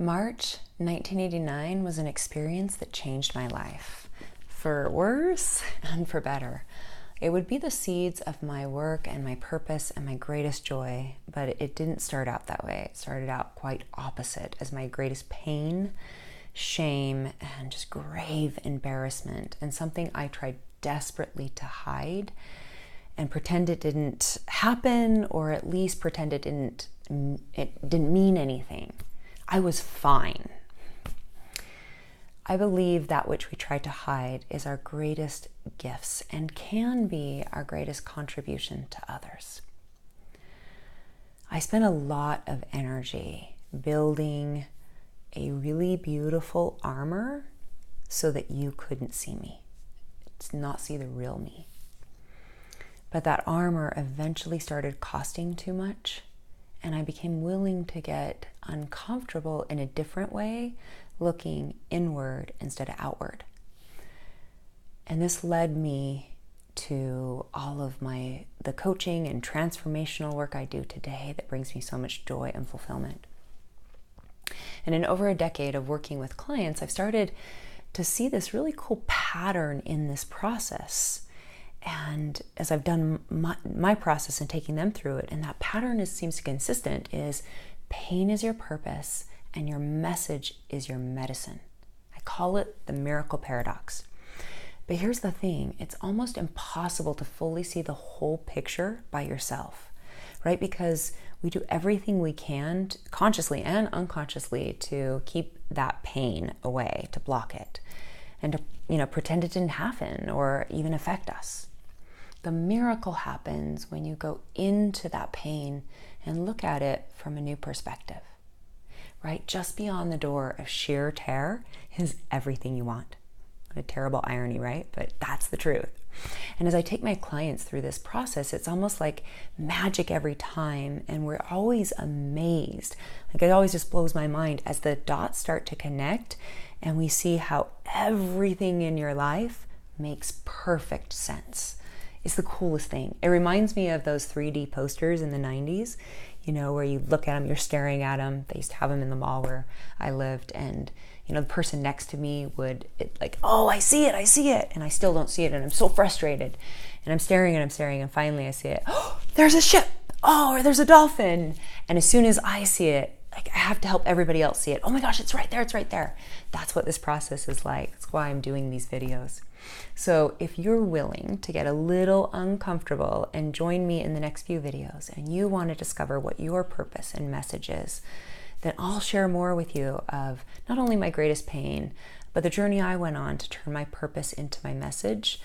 March 1989 was an experience that changed my life, for worse and for better. It would be the seeds of my work and my purpose and my greatest joy, but it didn't start out that way. It started out quite opposite, as my greatest pain, shame, and just grave embarrassment, and something I tried desperately to hide and pretend it didn't happen, or at least pretend it didn't mean anything. I was fine. I believe that which we try to hide is our greatest gifts and can be our greatest contribution to others. I spent a lot of energy building a really beautiful armor so that you couldn't see me, not see the real me. But that armor eventually started costing too much, and I became willing to get uncomfortable in a different way, looking inward instead of outward. And this led me to all of the coaching and transformational work I do today that brings me so much joy and fulfillment. And in over a decade of working with clients, I've started to see this really cool pattern in this process. And as I've done my process and taking them through it, and that pattern seems consistent, is pain is your purpose and your message is your medicine. I call it the miracle paradox. But here's the thing, it's almost impossible to fully see the whole picture by yourself, right? Because we do everything we can, consciously and unconsciously, to keep that pain away, to block it, and to pretend it didn't happen or even affect us. The miracle happens when you go into that pain and look at it from a new perspective, right? Just beyond the door of sheer terror is everything you want. A terrible irony, right? But that's the truth. And as I take my clients through this process, it's almost like magic every time. And we're always amazed. Like, it always just blows my mind as the dots start to connect and we see how everything in your life makes perfect sense. It's the coolest thing. It reminds me of those 3D posters in the 90s, where you look at them, you're staring at them. They used to have them in the mall where I lived, and the person next to me would oh, I see it, and I still don't see it, and I'm so frustrated, and I'm staring, and finally I see it. Oh, there's a ship. Oh, or there's a dolphin. And as soon as I see it, I have to help everybody else see it. Oh my gosh, it's right there. That's what this process is like. That's why I'm doing these videos. So if you're willing to get a little uncomfortable and join me in the next few videos, and you want to discover what your purpose and message is, then I'll share more with you of not only my greatest pain, but the journey I went on to turn my purpose into my message,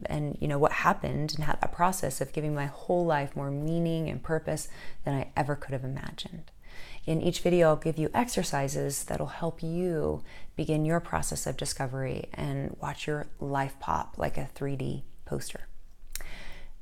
and what happened, and how that process of giving my whole life more meaning and purpose than I ever could have imagined. In each video, I'll give you exercises that'll help you begin your process of discovery and watch your life pop like a 3D poster.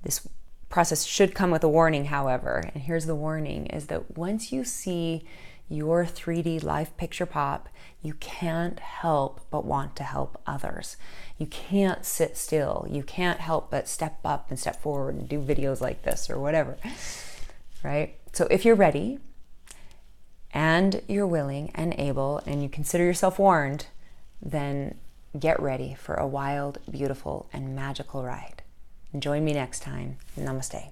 This process should come with a warning, however, and here's the warning, is that once you see your 3D life picture pop, you can't help but want to help others. You can't sit still. You can't help but step up and step forward and do videos like this or whatever, right? So if you're ready, and you're willing and able, and you consider yourself warned, then get ready for a wild, beautiful, and magical ride. And join me next time. Namaste.